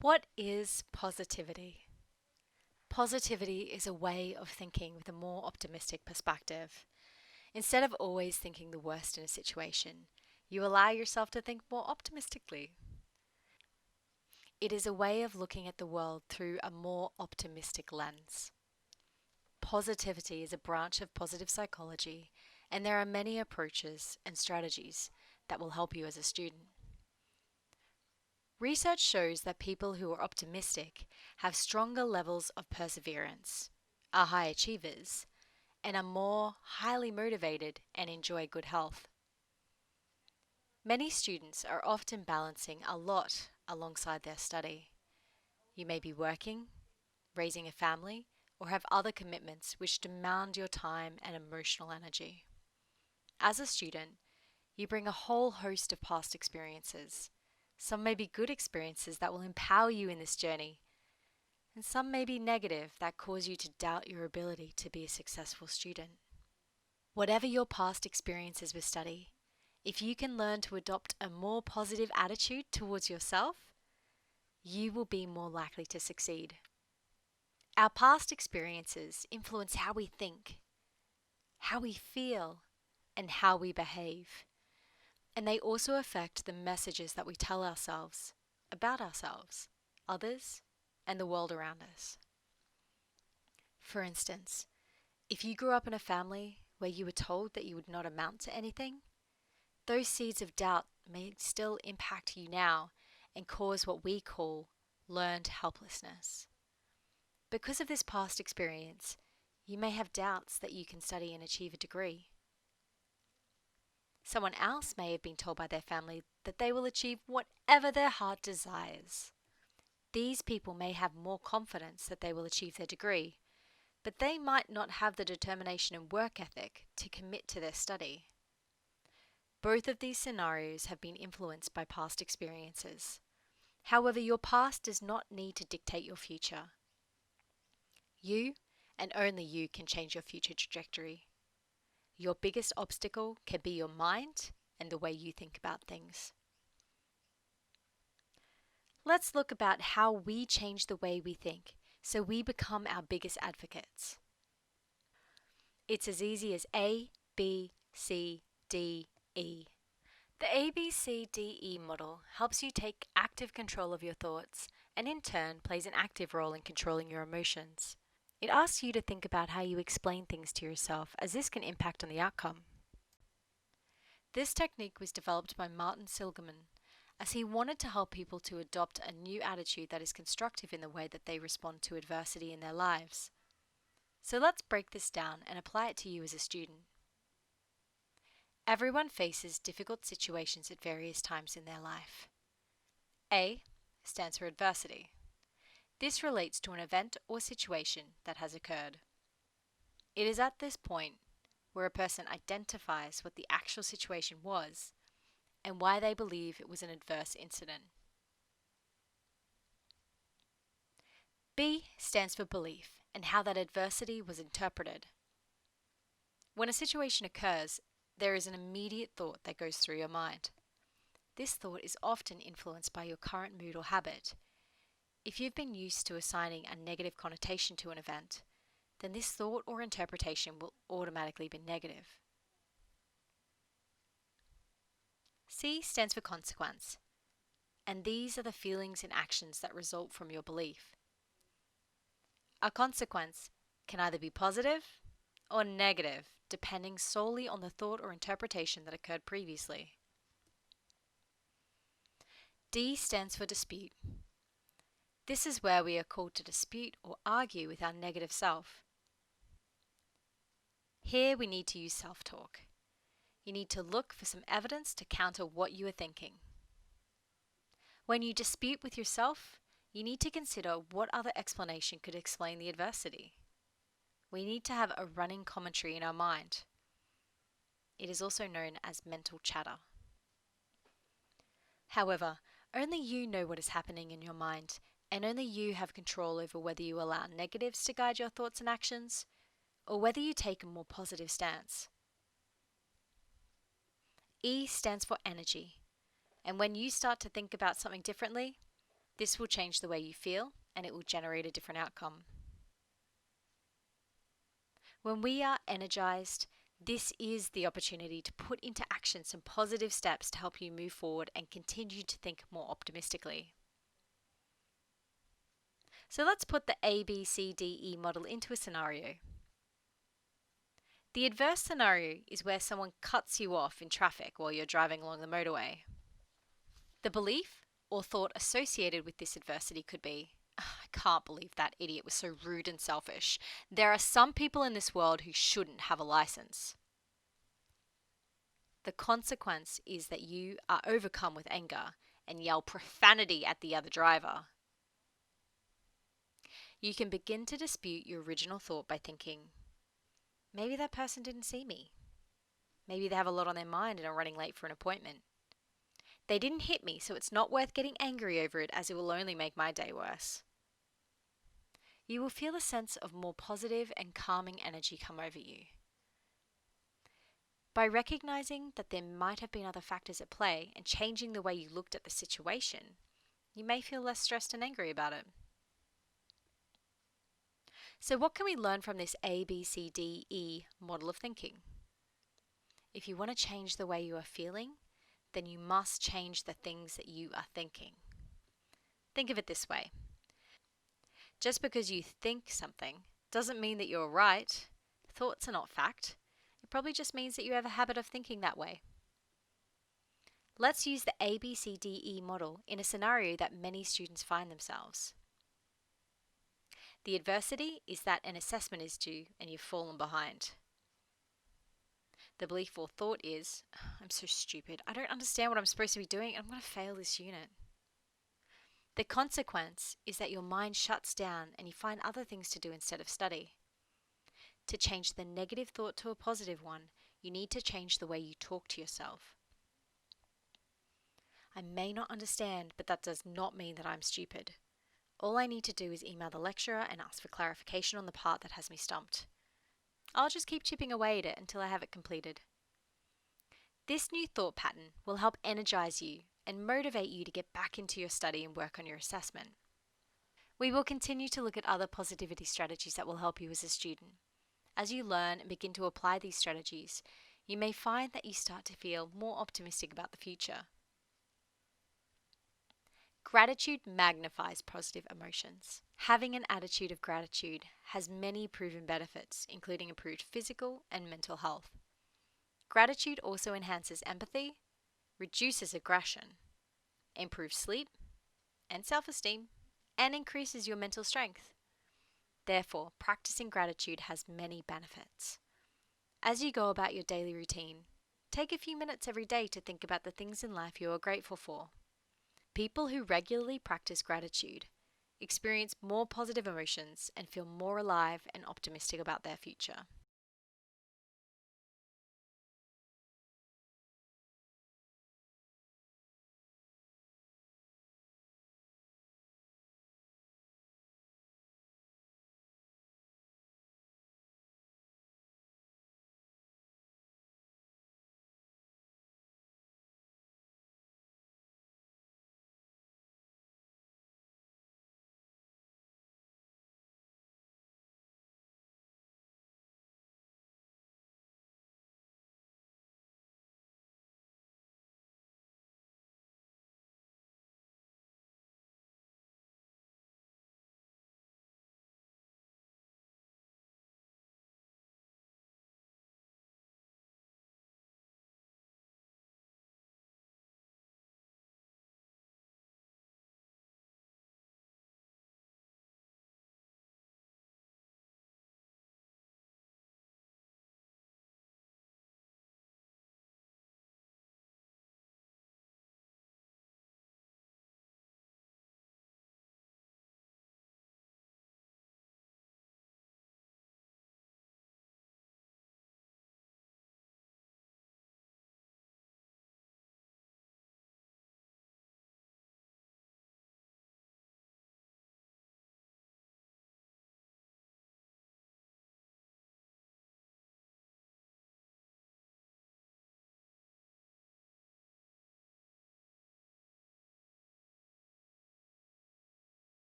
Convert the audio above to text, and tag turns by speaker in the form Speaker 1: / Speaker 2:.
Speaker 1: What is positivity? Positivity is a way of thinking with a more optimistic perspective. Instead of always thinking the worst in a situation, you allow yourself to think more optimistically. It is a way of looking at the world through a more optimistic lens. Positivity is a branch of positive psychology, and there are many approaches and strategies that will help you as a student. Research shows that people who are optimistic have stronger levels of perseverance, are high achievers, and are more highly motivated and enjoy good health. Many students are often balancing a lot alongside their study. You may be working, raising a family, or have other commitments which demand your time and emotional energy. As a student, you bring a whole host of past experiences. Some may be good experiences that will empower you in this journey, and some may be negative that cause you to doubt your ability to be a successful student. Whatever your past experiences with study, if you can learn to adopt a more positive attitude towards yourself, you will be more likely to succeed. Our past experiences influence how we think, how we feel, and how we behave. And they also affect the messages that we tell ourselves about ourselves, others, and the world around us. For instance, if you grew up in a family where you were told that you would not amount to anything, those seeds of doubt may still impact you now and cause what we call learned helplessness. Because of this past experience, you may have doubts that you can study and achieve a degree. Someone else may have been told by their family that they will achieve whatever their heart desires. These people may have more confidence that they will achieve their degree, but they might not have the determination and work ethic to commit to their study. Both of these scenarios have been influenced by past experiences. However, your past does not need to dictate your future. You, and only you, can change your future trajectory. Your biggest obstacle can be your mind and the way you think about things. Let's look about how we change the way we think so we become our biggest advocates. It's as easy as A, B, C, D, E. The ABCDE model helps you take active control of your thoughts and in turn plays an active role in controlling your emotions. It asks you to think about how you explain things to yourself as this can impact on the outcome. This technique was developed by Martin Seligman as he wanted to help people to adopt a new attitude that is constructive in the way that they respond to adversity in their lives. So let's break this down and apply it to you as a student. Everyone faces difficult situations at various times in their life. A stands for adversity. This relates to an event or situation that has occurred. It is at this point where a person identifies what the actual situation was and why they believe it was an adverse incident. B stands for belief and how that adversity was interpreted. When a situation occurs, there is an immediate thought that goes through your mind. This thought is often influenced by your current mood or habit. If you've been used to assigning a negative connotation to an event, then this thought or interpretation will automatically be negative. C stands for consequence, and these are the feelings and actions that result from your belief. A consequence can either be positive or negative, depending solely on the thought or interpretation that occurred previously. D stands for dispute. This is where we are called to dispute or argue with our negative self. Here we need to use self-talk. You need to look for some evidence to counter what you are thinking. When you dispute with yourself, you need to consider what other explanation could explain the adversity. We need to have a running commentary in our mind. It is also known as mental chatter. However, only you know what is happening in your mind, and only you have control over whether you allow negatives to guide your thoughts and actions, or whether you take a more positive stance. E stands for energy, and when you start to think about something differently, This will change the way you feel and it will generate a different outcome. When we are energized, this is the opportunity to put into action some positive steps to help you move forward and continue to think more optimistically. So let's put the ABCDE model into a scenario. The adverse scenario is where someone cuts you off in traffic while you're driving along the motorway. The belief or thought associated with this adversity could be, I can't believe that idiot was so rude and selfish. There are some people in this world who shouldn't have a license. The consequence is that you are overcome with anger and yell profanity at the other driver. You can begin to dispute your original thought by thinking, maybe that person didn't see me. Maybe they have a lot on their mind and are running late for an appointment. They didn't hit me, so it's not worth getting angry over it as it will only make my day worse. You will feel a sense of more positive and calming energy come over you. By recognizing that there might have been other factors at play and changing the way you looked at the situation, you may feel less stressed and angry about it. So what can we learn from this ABCDE model of thinking? If you want to change the way you are feeling, then you must change the things that you are thinking. Think of it this way. Just because you think something doesn't mean that you're right. Thoughts are not fact. It probably just means that you have a habit of thinking that way. Let's use the ABCDE model in a scenario that many students find themselves. The adversity is that an assessment is due and you've fallen behind. The belief or thought is, I'm so stupid. I don't understand what I'm supposed to be doing. I'm going to fail this unit. The consequence is that your mind shuts down and you find other things to do instead of study. To change the negative thought to a positive one, you need to change the way you talk to yourself. I may not understand, but that does not mean that I'm stupid. All I need to do is email the lecturer and ask for clarification on the part that has me stumped. I'll just keep chipping away at it until I have it completed. This new thought pattern will help energize you and motivate you to get back into your study and work on your assessment. We will continue to look at other positivity strategies that will help you as a student. As you learn and begin to apply these strategies, you may find that you start to feel more optimistic about the future. Gratitude magnifies positive emotions. Having an attitude of gratitude has many proven benefits, including improved physical and mental health. Gratitude also enhances empathy, reduces aggression, improves sleep and self-esteem, and increases your mental strength. Therefore, practicing gratitude has many benefits. As you go about your daily routine, take a few minutes every day to think about the things in life you are grateful for. People who regularly practice gratitude experience more positive emotions and feel more alive and optimistic about their future.